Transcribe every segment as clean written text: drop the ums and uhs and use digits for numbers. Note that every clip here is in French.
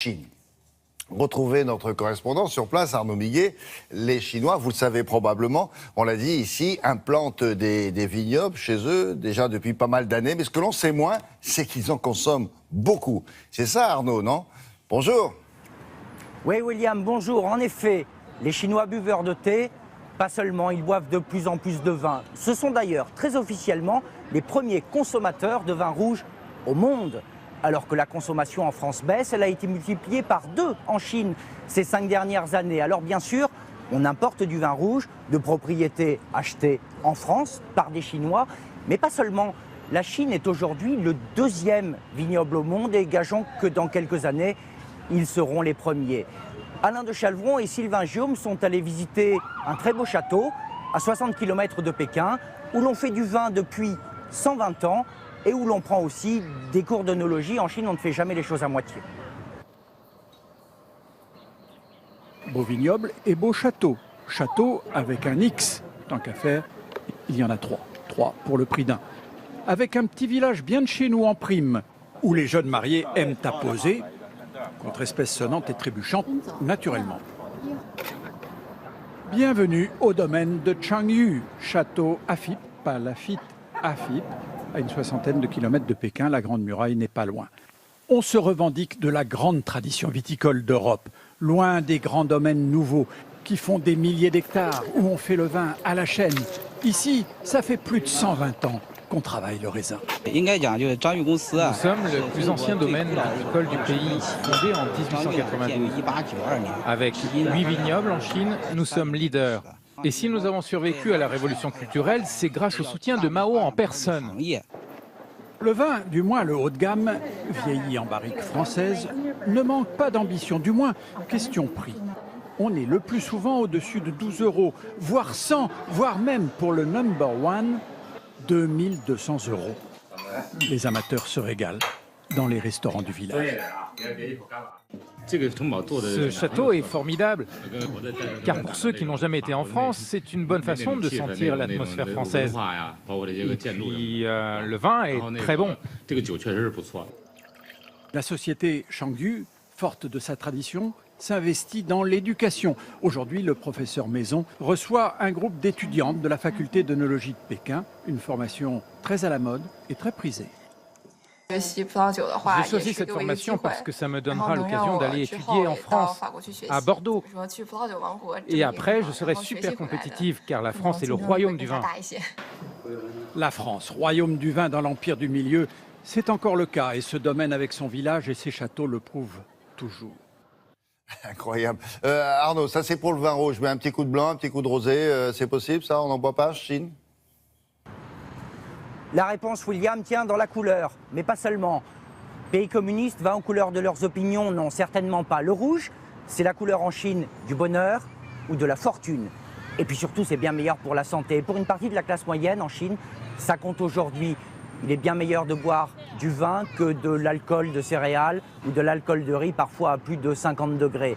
Chine. Retrouvez notre correspondant sur place, Arnaud Miguet. Les Chinois, vous le savez probablement, on l'a dit ici, implantent des vignobles chez eux déjà depuis pas mal d'années. Mais ce que l'on sait moins, c'est qu'ils en consomment beaucoup. C'est ça, Arnaud, non? Bonjour. Oui, William, bonjour. En effet, les Chinois buveurs de thé, pas seulement, ils boivent de plus en plus de vin. Ce sont d'ailleurs, très officiellement, les premiers consommateurs de vin rouge au monde. Alors que la consommation en France baisse, elle a été multipliée par 2 en Chine ces 5 dernières années. Alors bien sûr, on importe du vin rouge de propriété achetée en France par des Chinois, mais pas seulement. La Chine est aujourd'hui le 2e vignoble au monde et gageons que dans quelques années, ils seront les premiers. Alain de Chalvron et Sylvain Giaume sont allés visiter un très beau château à 60 km de Pékin où l'on fait du vin depuis 120 ans et où l'on prend aussi des cours d'œnologie. En Chine, on ne fait jamais les choses à moitié. Beau vignoble et beau château. Château avec un X. Tant qu'à faire, il y en a 3. 3 pour le prix d'un. Avec un petit village bien de chez nous en prime, où les jeunes mariés aiment à poser, contre espèces sonnantes et trébuchantes, naturellement. Bienvenue au domaine de Changyu, château Afip, pas Lafitte, Afip, à une 60aine de kilomètres de Pékin. La Grande Muraille n'est pas loin. On se revendique de la grande tradition viticole d'Europe, loin des grands domaines nouveaux qui font des milliers d'hectares, où on fait le vin à la chaîne. Ici, ça fait plus de 120 ans qu'on travaille le raisin. Nous sommes le plus ancien domaine viticole du pays, fondé en 1892. Avec 8 vignobles en Chine, nous sommes leaders. Et si nous avons survécu à la révolution culturelle, c'est grâce au soutien de Mao en personne. Le vin, du moins le haut de gamme, vieilli en barrique française, ne manque pas d'ambition, du moins question prix. On est le plus souvent au-dessus de 12 €, voire 100, voire même pour le number one, 2200 €. Les amateurs se régalent dans les restaurants du village. Ce château est formidable, car pour ceux qui n'ont jamais été en France, c'est une bonne façon de sentir l'atmosphère française. Et puis, le vin est très bon. La société Changyu, forte de sa tradition, s'investit dans l'éducation. Aujourd'hui, le professeur Maison reçoit un groupe d'étudiantes de la faculté d'œnologie de Pékin, une formation très à la mode et très prisée. J'ai choisi cette formation parce que ça me donnera l'occasion d'aller étudier en France, à Bordeaux. Et après, je serai super compétitive, car la France est le royaume du vin. La France, royaume du vin dans l'Empire du Milieu, c'est encore le cas. Et ce domaine avec son village et ses châteaux le prouve toujours. Incroyable. Arnaud, ça c'est pour le vin rouge. Mais un petit coup de blanc, un petit coup de rosé, c'est possible ça? On n'en boit pas, Chine? La réponse, William, tient dans la couleur, mais pas seulement. Pays communistes, vin aux couleurs de leurs opinions, non, certainement pas. Le rouge, c'est la couleur en Chine du bonheur ou de la fortune. Et puis surtout, c'est bien meilleur pour la santé. Et pour une partie de la classe moyenne en Chine, ça compte aujourd'hui. Il est bien meilleur de boire du vin que de l'alcool de céréales ou de l'alcool de riz, parfois à plus de 50 degrés.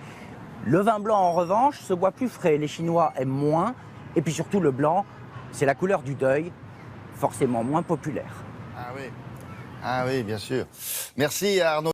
Le vin blanc, en revanche, se boit plus frais. Les Chinois aiment moins. Et puis surtout, le blanc, c'est la couleur du deuil, forcément moins populaire. Ah oui, bien sûr. Merci Arnaud.